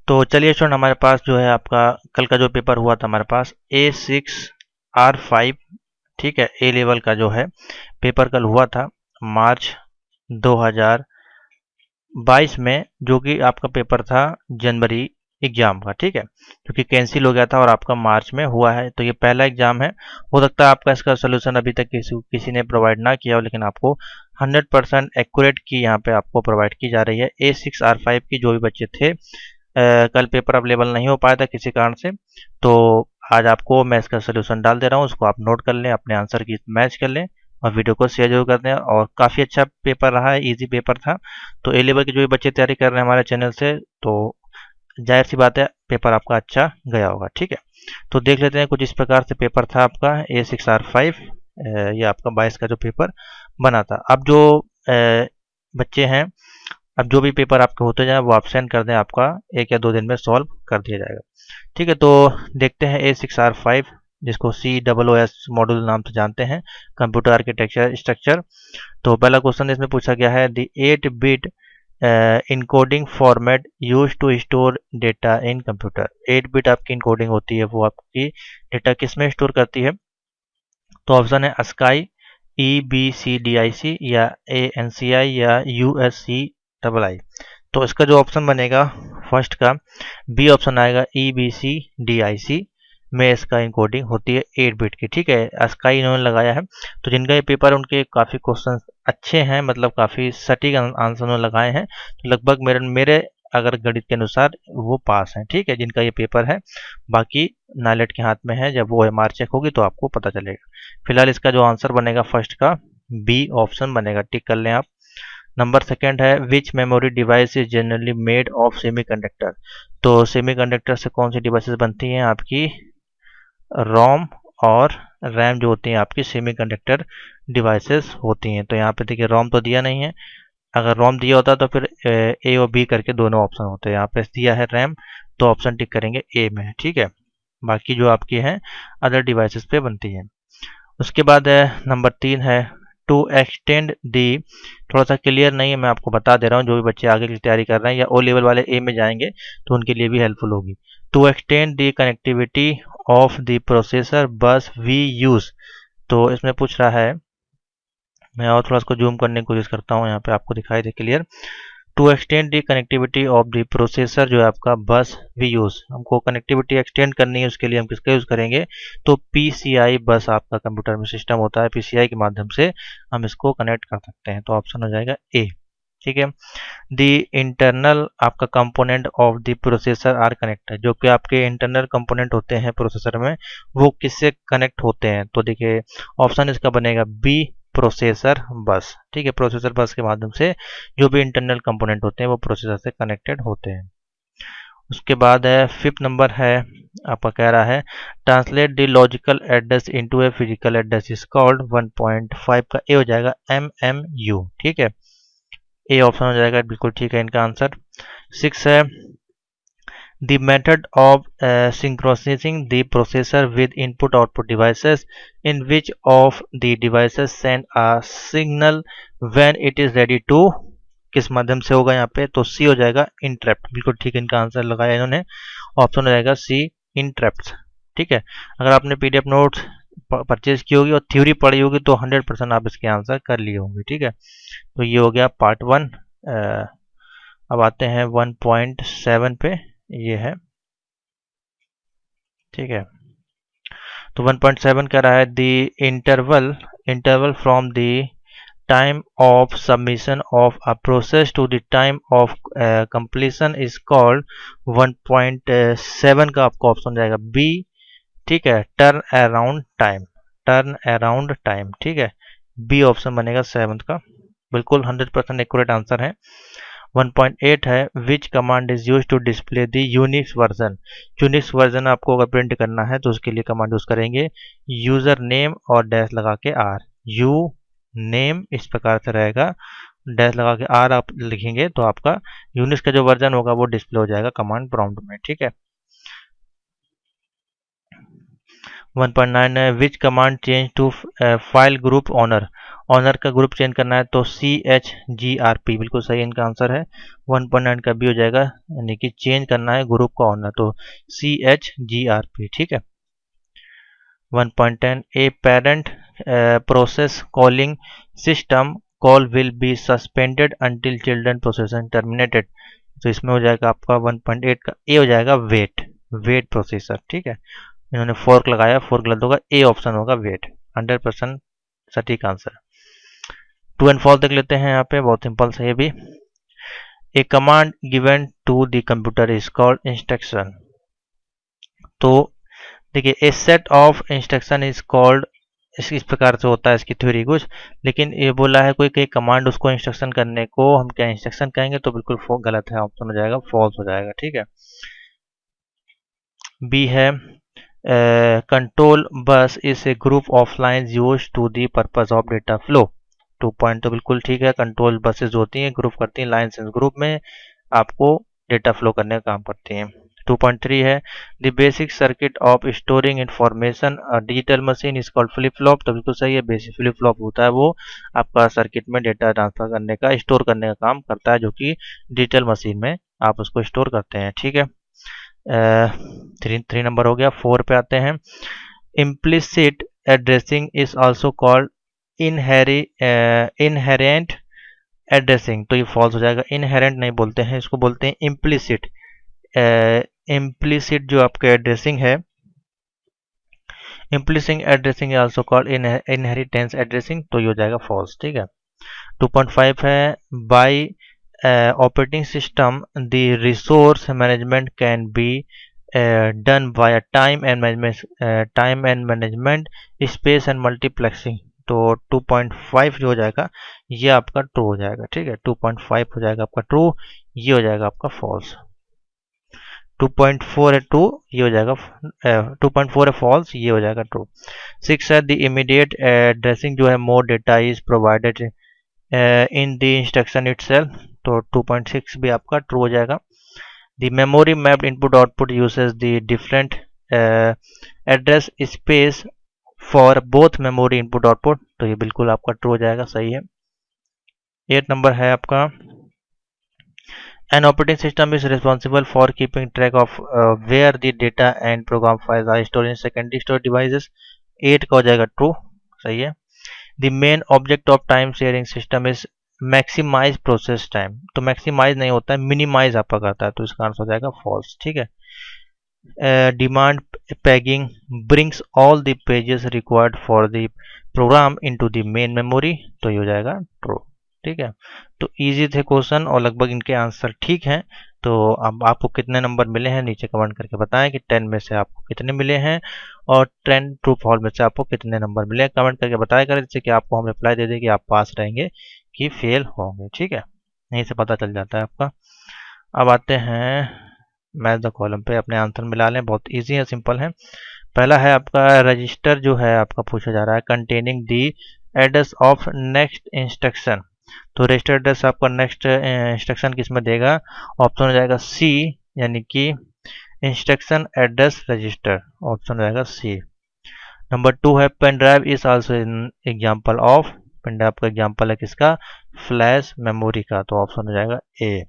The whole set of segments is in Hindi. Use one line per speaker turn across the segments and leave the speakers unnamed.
तो चलिए स्टूडेंट, हमारे पास जो है आपका कल का जो पेपर हुआ था हमारे पास A6R5, ठीक है, ए लेवल का जो है पेपर कल हुआ था मार्च 2022 में, जो कि आपका पेपर था जनवरी एग्जाम का, ठीक है, क्योंकि कैंसिल हो गया था और आपका मार्च में हुआ है। तो ये पहला एग्जाम है। हो सकता है आपका इसका सोल्यूशन अभी तक किसी ने प्रोवाइड ना किया हो, लेकिन आपको 100% एक्यूरेट की यहाँ पे आपको प्रोवाइड की जा रही है। A6R5 की जो भी बच्चे थे, कल पेपर अवेलेबल नहीं हो पाया था किसी कारण से, तो आज आपको मैं इसका सोल्यूशन डाल दे रहा हूँ। उसको आप नोट कर लें, अपने आंसर की मैच कर लें और वीडियो को शेयर जरूर कर दें। और काफ़ी अच्छा पेपर रहा है, इजी पेपर था। तो ए लेवल के जो भी बच्चे तैयारी कर रहे हैं हमारे चैनल से, तो जाहिर सी बात है पेपर आपका अच्छा गया होगा, ठीक है। तो देख लेते हैं, कुछ इस प्रकार से पेपर था आपका A6R5। ये आपका 22 का जो पेपर बना था। अब जो बच्चे हैं, अब जो भी पेपर आपके होते जाए वो आप सेंड कर दें, आपका 1 या 2 दिन में सॉल्व कर दिया जाएगा, ठीक है। तो देखते हैं A6R5, जिसको COOS मॉड्यूल नाम से जानते हैं, कंप्यूटर आर्किटेक्चर स्ट्रक्चर। तो पहला क्वेश्चन इसमें पूछा गया है, the 8 bit encoding format use to store data in computer. 8 bit आपकी इनकोडिंग होती है, वो आपकी डेटा किस में स्टोर करती है? तो ऑप्शन है अस्काई, EBCDIC, या ANCI, या USCII। तो इसका जो ऑप्शन बनेगा फर्स्ट का, बी ऑप्शन आएगा, EBCDIC में इसका इनकोडिंग होती है 8 बिट की, ठीक है। अस्काई इन्होंने लगाया है। तो जिनका ये पेपर, उनके काफ़ी क्वेश्चन अच्छे हैं, मतलब काफ़ी सटीक आंसर उन्होंने लगाए हैं। तो लगभग मेरे मेरे अगर गणित के अनुसार वो पास हैं, ठीक है, जिनका ये पेपर है। बाकी नाइलेट के हाथ में है, जब वो MR चेक होगी तो आपको पता चलेगा। फिलहाल इसका जो आंसर बनेगा फर्स्ट का, बी ऑप्शन बनेगा, टिक कर लें आप। नंबर सेकंड है, which memory device is generally made of semiconductor. तो सेमीकंडक्टर से कौन सी डिवाइसेस बनती हैं? आपकी रोम और रैम जो होती हैं आपकी सेमीकंडक्टर डिवाइसेस होती हैं। तो यहाँ पे देखिए रोम तो दिया नहीं है। अगर रोम दिया होता तो फिर ए और बी करके दोनों ऑप्शन होते हैं। यहाँ पे दिया है रैम, तो ऑप्शन टिक करेंगे ए में, ठीक है। बाकी जो आपकी हैं अदर डिवाइसेस पे बनती हैं। उसके बाद नंबर 3 है, टू एक्सटेंड दी, थोड़ा सा क्लियर नहीं है, मैं आपको बता दे रहा हूँ, जो भी बच्चे आगे की तैयारी कर रहे हैं या ओ लेवल वाले ए में जाएंगे तो उनके लिए भी हेल्पफुल होगी। To extend the connectivity of the processor bus we use. तो इसमें पूछ रहा है, मैं और थोड़ा इसको जूम करने की कोशिश करता हूँ, यहाँ पे आपको दिखाई दे clear. To extend the connectivity of the processor जो है आपका बस वी यूज, हमको कनेक्टिविटी एक्सटेंड करनी है, उसके लिए हम किसका यूज़ करेंगे? तो PCI बस आपका कंप्यूटर में सिस्टम होता है, PCI के माध्यम से हम इसको कनेक्ट कर सकते हैं। तो ऑप्शन हो जाएगा ए, ठीक है। दी इंटरनल आपका component of the processor are connected, जो कि आपके इंटरनल कंपोनेंट होते हैं प्रोसेसर में, वो किससे कनेक्ट होते हैं? तो देखिए ऑप्शन इसका बनेगा बी, प्रोसेसर बस, ठीक है। प्रोसेसर बस के माध्यम से जो भी इंटरनल कंपोनेंट होते हैं वो प्रोसेसर से कनेक्टेड होते हैं। उसके बाद है फिफ्थ नंबर है, आपका कह रहा है, translate the logical address into a physical address is called 1.5 का ए हो जाएगा MMU, ठीक है। ए ऑप्शन हो जाएगा, बिल्कुल ठीक है इनका आंसर। 6 है, the method of synchronizing the processor with input output devices, in which of the devices send a signal when it is ready to, किस माध्यम से होगा यहाँ पे? तो सी हो जाएगा इंटरप्ट, बिल्कुल ठीक इनका आंसर लगाया इन्होंने। ऑप्शन हो जाएगा सी, इंटरप्ट, ठीक है। अगर आपने PDF नोट्स परचेज की होगी और थ्योरी पढ़ी होगी तो 100% आप इसके आंसर कर लिए होंगे, ठीक है। तो ये हो गया पार्ट 1। अब आते हैं 1.7 पे, ये है, ठीक है। तो 1.7 कह रहा है, the interval from the time of submission of a process to the time of completion is called 1.7 का आपका ऑप्शन जाएगा बी, ठीक है, टर्न अराउंड टाइम, ठीक है। बी ऑप्शन बनेगा 7 का, बिल्कुल 100% एक्यूरेट आंसर है। 1.8 है, which command is use to display the Unix version. Unix version आपको अगर प्रिंट करना है तो उसके लिए कमांड यूज करेंगे यूजर नेम और डैश लगा के आर, यू नेम इस प्रकार से रहेगा, डैश लगा के आर आप लिखेंगे तो आपका यूनिक्स का जो वर्जन होगा वो डिस्प्ले हो जाएगा कमांड प्रॉम्प्ट में, ठीक है। 1.9 है, which command change to file group owner. Owner का ग्रुप चेंज करना है तो CHGRP बिल्कुल सही इनका आंसर है। 1.9 का भी हो जाएगा, यानी कि चेंज करना है ग्रुप का ऑनर तो CHGRP, ठीक है। 1.10 a parent process calling system call will be suspended until children processing terminated, तो इसमें हो जाएगा आपका 1.8 का ए हो जाएगा वेट प्रोसेसर, ठीक है। इन्होंने फोर्क लगाया, फोर्क गलत होगा, ए ऑप्शन होगा वेट, 100% सटीक आंसर। ट्रू एंड फॉल्स देख लेते हैं यहाँ पे, बहुत सिंपल से ये भी। A command given to the computer is called instruction, तो देखिए a set of instruction is called, इस प्रकार से होता है इसकी थ्योरी कुछ, लेकिन ये बोला है कोई कमांड उसको इंस्ट्रक्शन करने को हम क्या इंस्ट्रक्शन कहेंगे, तो बिल्कुल गलत है, ऑप्शन हो जाएगा फॉल्स हो जाएगा, ठीक है। बी है control bus is a group of lines used to the purpose of data flow, 2 point तो बिल्कुल ठीक है। कंट्रोल बसेस होती हैं, ग्रुप करती हैं लाइन्स, ग्रुप में आपको डेटा फ्लो करने का काम करती हैं। 2.3 है the basic circuit of storing information digital machine is called flip flop, तो बिल्कुल सही है। बेसिक फ्लिप फ्लॉप होता है वो आपका सर्किट में डेटा ट्रांसफर करने का, स्टोर करने का काम करता है, जो कि डिजिटल मशीन में आप उसको स्टोर करते हैं, ठीक है। 3 नंबर हो गया। 4 पे आते हैं। Implicit addressing is also called inherent addressing, तो ये फॉल्स हो जाएगा। इनहेरेंट नहीं बोलते हैं, इसको बोलते हैं इम्प्लिसिट। इम्प्लिसिट जो आपका एड्रेसिंग है, implicit addressing also called inheritance addressing, तो ये हो जाएगा फॉल्स, ठीक है। 2.5 है bye operating system the resource management can be done by time and management space and multiplexing, तो 2.5 जो हो जाएगा ये आपका ट्रू हो जाएगा, ठीक है। 2.5 हो जाएगा आपका ट्रू, ये हो जाएगा आपका फॉल्स। 2.4 है ट्रू, ये हो जाएगा 2.4 है फॉल्स, ये हो जाएगा ट्रू। 6 है द इमीडिएट एड्रेसिंग जो है more data is provided in the instruction itself, तो 2.6 भी आपका ट्रू हो जाएगा। The memory mapped input output uses the different address space for both memory input output, तो ये बिल्कुल आपका ट्रू हो जाएगा, सही है। 8 नंबर है आपका An operating system is responsible for keeping track of where the data and program files are stored in secondary storage devices, 8 का हो जाएगा ट्रू, सही है। The main object of time sharing system is maximize process time, तो maximize नहीं होता है, minimize आपका करता है, तो इसका आंसर हो जाएगा false, ठीक है। Demand pegging brings all the pages required for the program into the main memory, तो ये हो जाएगा ट्रू, ठीक है। तो इजी थे क्वेश्चन और लगभग इनके आंसर ठीक हैं। तो अब आपको कितने नंबर मिले हैं नीचे कमेंट करके बताएं कि 10 में से आपको कितने मिले हैं और 10 ट्रू फॉल्स में से आपको कितने नंबर मिले हैं, कमेंट करके बताया करें, जिससे कि आपको हम रिप्लाई दे दें कि आप पास रहेंगे कि फेल होंगे, ठीक है। यहीं से पता चल जाता है आपका। अब आते हैं मैच द कॉलम पे, अपने आंसर मिला लें, बहुत ईजी है, सिंपल है। पहला है आपका रजिस्टर जो है आपका पूछा जा रहा है containing the address of next instruction, तो रजिस्टर एड्रेस आपका नेक्स्ट इंस्ट्रक्शन किस में देगा, ऑप्शन हो जाएगा सी, यानी कि इंस्ट्रक्शन एड्रेस रजिस्टर, ऑप्शन हो जाएगा सी। नंबर 2 है pen drive is also in example of, pen drive का एग्जांपल है किसका, फ्लैश मेमोरी का, तो ऑप्शन हो जाएगा ए।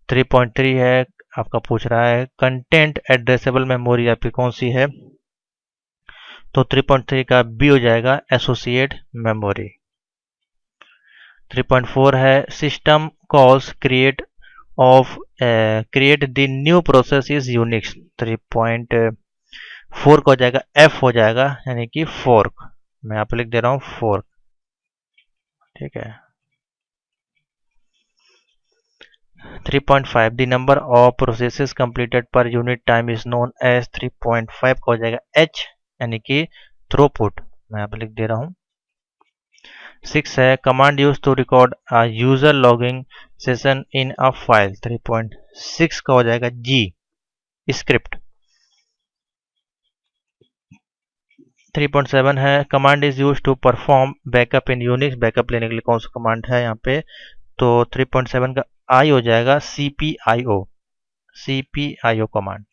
3.3 है आपका पूछ रहा है कंटेंट एड्रेसेबल मेमोरी आपकी कौन सी है, तो 3.3 का बी हो जाएगा एसोसिएट मेमोरी। 3.4 है system calls create the new process is Unix, 3.4 का हो जाएगा एफ हो जाएगा, यानी कि फोर्क, मैं यहाँ पे लिख दे रहा हूँ फोर्क, ठीक है। 3.5 the number of processes completed per unit time is known as, 3.5 का हो जाएगा एच, यानी कि थ्रूपुट, मैं यहाँ पे लिख दे रहा हूँ। 6 है command use to record a user logging session in a file, 3.6 का हो जाएगा जी, स्क्रिप्ट। 3.7 है command is use to perform backup in Unix, backup लेने के लिए कौन सा कमांड है यहाँ पे, तो 3.7 का आई हो जाएगा CPIO command.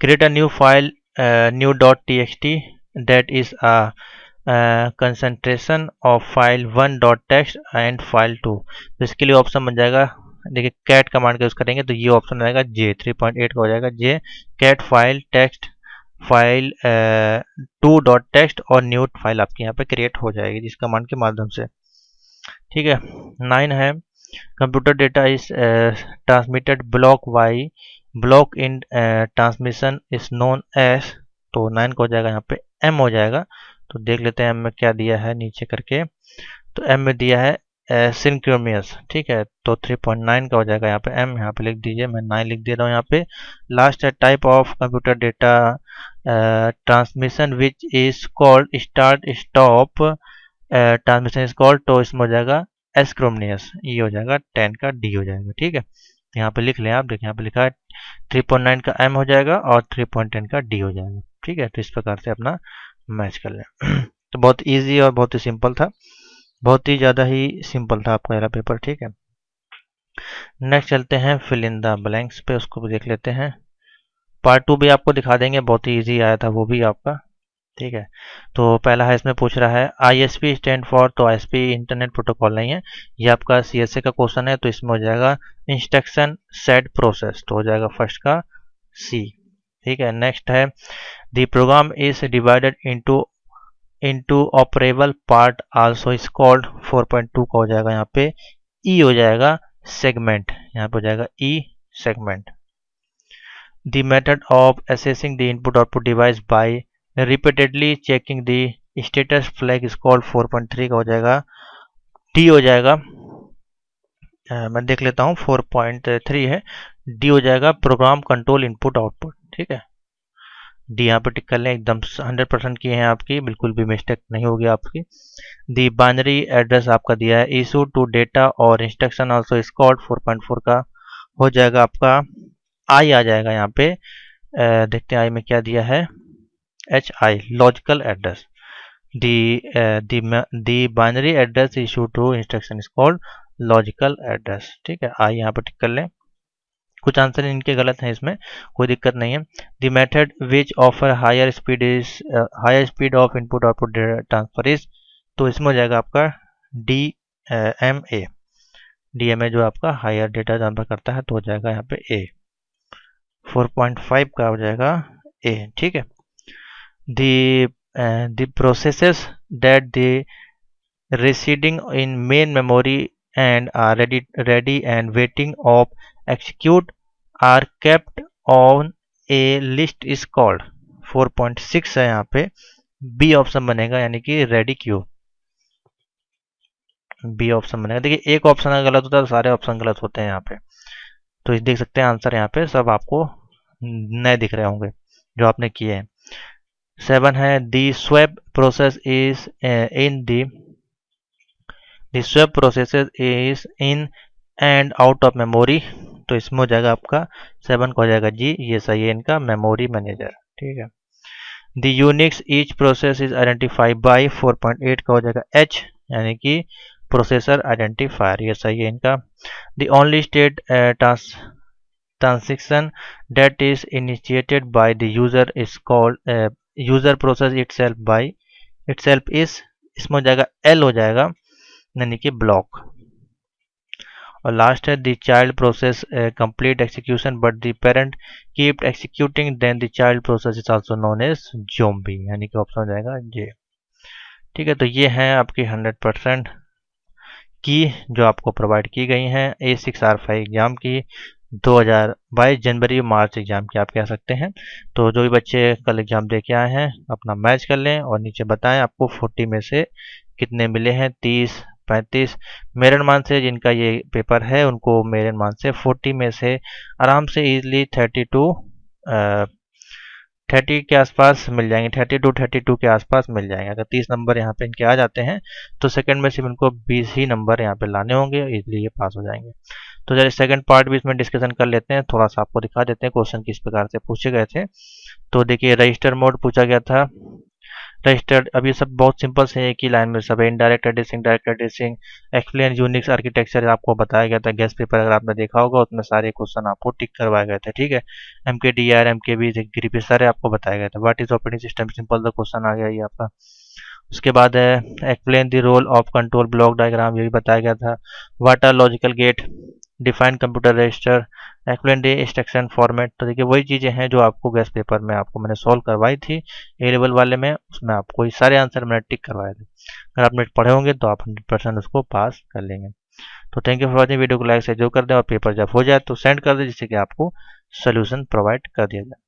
Create a new file new.txt that is a concentration of file 1 dot text and file 2। तो इसके लिए ऑप्शन बन जाएगा, देखिए कैट कमांड का यूज़ करेंगे तो ये ऑप्शन आएगा जे 3.8 का हो जाएगा जे cat file text file 2 dot text और न्यू फाइल आपकी यहाँ पे क्रिएट हो जाएगी जिस कमांड के माध्यम से। ठीक है। 9 है computer data is transmitted block by block in transmission is known as. तो 9 का हो जाएगा यहाँ पे एम हो जाएगा। तो देख लेते हैं एम में क्या दिया है नीचे करके। तो एम में दिया है सिंक्रोनियस। ठीक है, तो 3.9 का हो जाएगा यहाँ पे एम, यहाँ पे लिख दीजिए, मैं 9 लिख दे रहा हूँ यहाँ पे। लास्ट है type of computer data transmission which is called start stop transmission is called, तो इसमें हो जाएगा एस्क्रोनियस, ये हो जाएगा 10 का डी हो जाएगा। ठीक है, यहाँ पे लिख लें आप, देखिए यहाँ पे लिखा है 3.9 का एम हो जाएगा और 3.10 का डी हो जाएगा। ठीक है, तो इस प्रकार से अपना मैच कर लें। तो बहुत इजी और बहुत ही सिंपल था, बहुत ही ज़्यादा ही सिंपल था आपका वाला पेपर। ठीक है, नेक्स्ट चलते हैं फिल इन द ब्लैंक्स पे, उसको भी देख लेते हैं। पार्ट 2 भी आपको दिखा देंगे, बहुत ही इजी आया था वो भी आपका। ठीक है, तो पहला है इसमें पूछ रहा है ISP स्टैंड फॉर, तो ISP इंटरनेट प्रोटोकॉल नहीं है, ये आपका CSA का क्वेश्चन है। तो इसमें हो जाएगा इंस्ट्रक्शन सेट प्रोसेस, तो हो जाएगा फर्स्ट का C। ठीक है, नेक्स्ट है the program is divided into operable part also is called. 4.2 का हो जाएगा यहाँ पे E हो जाएगा सेगमेंट, यहाँ पे हो जाएगा E segment. The method of assessing the input output device by repeatedly checking the status flag is called. 4.3 का हो जाएगा डी हो जाएगा। मैं देख लेता हूँ 4.3 है, डी हो जाएगा प्रोग्राम कंट्रोल इनपुट आउटपुट। ठीक है, डी यहाँ पे टिक कर लें, एकदम 100% की है आपकी, बिल्कुल भी मिस्टेक नहीं होगी आपकी। दी बाइनरी एड्रेस आपका दिया है इशू टू डेटा और इंस्ट्रक्शन आल्सो इज कॉल्ड। 4.4 का हो जाएगा आपका आई आ जाएगा यहाँ पे। देखते हैं आई में क्या दिया है, HI logical address. The binary address issue to instruction is called logical address. ठीक है, आई यहाँ पे टिक कर लें। कुछ आंसर इनके गलत हैं, इसमें कोई दिक्कत नहीं है। The method which offer higher speed of input output transfer is, तो इसमें हो जाएगा आपका DMA। DMA जो आपका हायर डेटा ट्रांसफर करता है, तो हो जाएगा यहाँ पे A। 4.5 का हो जाएगा A। ठीक है, the processes that the residing in main memory and are ready and waiting of execute are kept on a list is called। 4.6 है यहाँ पे बी ऑप्शन बनेगा, यानी कि रेडी क्यू, बी ऑप्शन बनेगा। देखिए एक ऑप्शन अगर गलत होता है तो सारे ऑप्शन गलत होते हैं यहाँ पे। तो देख सकते हैं आंसर यहाँ पे सब आपको नए दिख रहे होंगे जो आपने किए हैं। 7 है the swap process is in the swap process is in and out of memory, तो इसमें हो जाएगा आपका 7 का हो जाएगा जी, ये सही है इनका मेमोरी मैनेजर। ठीक है, the Unix each process is identified by. 4.8 का हो जाएगा H, यानी कि प्रोसेसर आइडेंटिफायर, ये सही है इनका। The only state transaction that is initiated by the user is called user process itself is, इसमें हो जाएगा L हो जाएगा, यानी कि ब्लॉक। और लास्ट है the child process complete execution but the parent keep executing then the child process is also known as zombie, यानी कि ऑप्शन हो जाएगा J। ठीक है, तो ये है आपकी 100% की जो आपको प्रोवाइड की गई हैं A6R5 एग्जाम की, 2022 जनवरी मार्च एग्जाम की आप कह सकते हैं। तो जो भी बच्चे कल एग्जाम दे के आए हैं अपना मैच कर लें और नीचे बताएं आपको 40 में से कितने मिले हैं, 30, 35। मेरन मान से जिनका ये पेपर है उनको मेरन मान से 40 में से आराम से इजीली 30 के आसपास मिल जाएंगे, 32 के आसपास मिल जाएंगे। अगर 30 नंबर यहाँ पे इनके आ जाते हैं तो सेकंड में सिर्फ इनको 20 ही नंबर यहाँ पे लाने होंगे, इजीली ये पास हो जाएंगे। तो चलिए सेकंड पार्ट भी इसमें डिस्कशन कर लेते हैं, थोड़ा सा आपको दिखा देते हैं क्वेश्चन किस प्रकार से पूछे गए थे। तो देखिए रजिस्टर मोड पूछा गया था, रजिस्टर, अब ये सब बहुत सिंपल से एक ही लाइन में सब है। Indirect addressing, direct addressing, explain Unix architecture आपको बताया गया था। गेस्ट पेपर अगर आपने देखा होगा उसमें सारे क्वेश्चन आपको टिक करवाए गए थे। ठीक है, MKDR, MKB, ग्रीपी सारे आपको बताया गया था। What is operating system, simple the question आ गया ये आपका। उसके बाद है explain the role of control block diagram, ये भी बताया गया था। What are logical gate, define computer register, explain the instruction format. तो देखिए वही चीज़ें हैं जो आपको गेस्ट पेपर में आपको मैंने सॉल्व करवाई थी ए लेवल वाले में, उसमें आपको ये सारे आंसर मैंने टिक करवाए थे। अगर आपने पढ़े होंगे तो आप 100% उसको पास कर लेंगे। तो thank you for watching, video को लाइक से जो कर दें और पेपर जब हो जाए तो सेंड कर दें जिससे कि आपको सोल्यूशन प्रोवाइड कर दिया जाए।